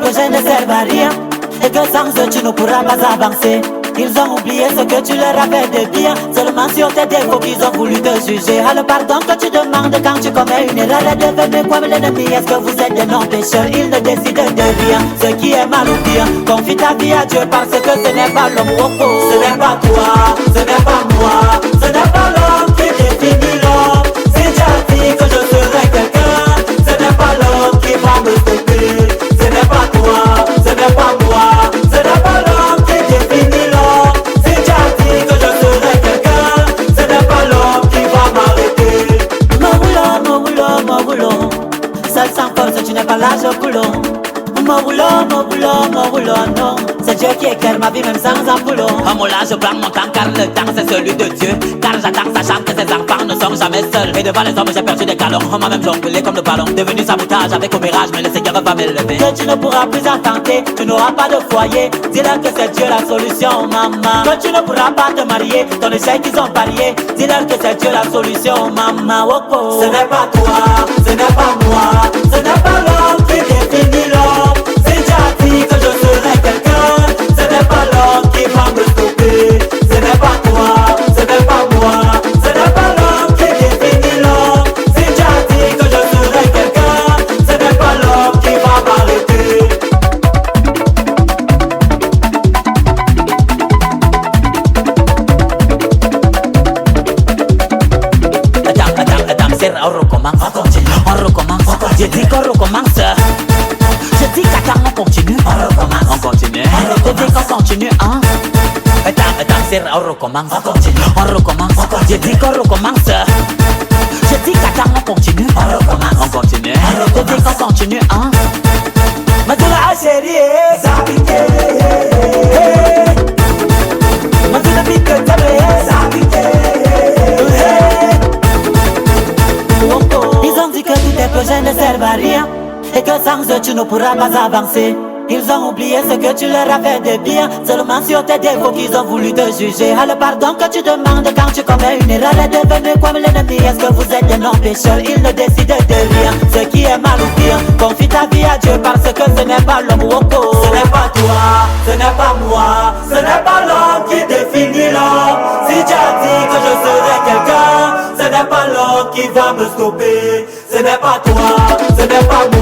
projets ne servent à rien et que sans eux tu ne pourras pas avancer. Ils ont oublié ce que tu leur avais de bien, seulement sur tes défauts qu'ils ont voulu te juger. Ah, le pardon que tu demandes quand tu commets une erreur est devenu comme l'ennemi. Est-ce que vous êtes des non-pécheurs? Ils ne décident de rien. Ce qui est mal ou bien, confie ta vie à Dieu parce que ce n'est pas l'homme au fond. Ce n'est pas toi, ce n'est pas moi, ce n'est pas l'homme qui définit l'homme. Si tu as dit que je serai quelqu'un, ce n'est pas l'homme qui va me stopper. Ce n'est pas toi, ce n'est pas moi, ce n'est pas l'homme qui définit l'homme. Si tu as dit que je serai quelqu'un, ce n'est pas l'homme qui va m'arrêter. Mon boulot, seul sans force tu n'es pas l'âge au boulot. Mon boulot, non. C'est Dieu qui éclaire ma vie même sans un boulot. En mon là je prends mon temps car le temps c'est celui de Dieu. Car j'attends sachant que ses enfants ne sont jamais seuls. Et devant les hommes j'ai perdu des galons. On m'a même jonglé comme le ballon. Devenu sabotage avec commérage, mais le Seigneur va m'élever. Que tu ne pourras plus en tenter, tu n'auras pas de foyer. Dis-leur que c'est Dieu la solution, maman. Que tu ne pourras pas te marier, ton échec ils ont parié. Dis-leur que c'est Dieu la solution, maman. Oh, oh. Ce n'est pas toi, ce n'est pas moi, ce n'est pas l'homme qui définit l'homme. Si tu as dit que je serai quelqu'un, ce n'est pas l'homme qui va me stopper. Ce n'est pas toi, ce n'est pas moi, ce n'est pas l'homme qui définit l'homme. Si tu as dit que je serai quelqu'un, ce n'est pas l'homme qui va m'arrêter. Attends, c'est on recommence. On recommence. Je dis qu'on recommence. Je dis qu'attends, on continue. On continue. Je dis qu'on continue, hein. Attends, c'est on recommence. On recommence. Je dis qu'on recommence. Je dis qu'attends, on continue. On continue. Je dis qu'on continue, hein. Madula chérie, Zabité. Madula pique Zabité. Ils ont dit que tous tes projets ne servent à rien et que sans eux tu ne pourras pas avancer. Ils ont oublié ce que tu leur avais de bien, seulement sur tes défauts qu'ils ont voulu te juger. Ah, le pardon que tu demandes quand tu commets une erreur est devenu comme l'ennemi. Est-ce que vous êtes des non-pécheurs? Ils ne décident de rien. Ce qui est mal ou bien, confie ta vie à Dieu parce que ce n'est pas l'homme au fond. Ce n'est pas toi, ce n'est pas moi, ce n'est pas l'homme qui définit l'homme. Si tu as dit que je serai quelqu'un, ce n'est pas l'homme qui va me stopper. Ce n'est pas toi, ce n'est pas moi.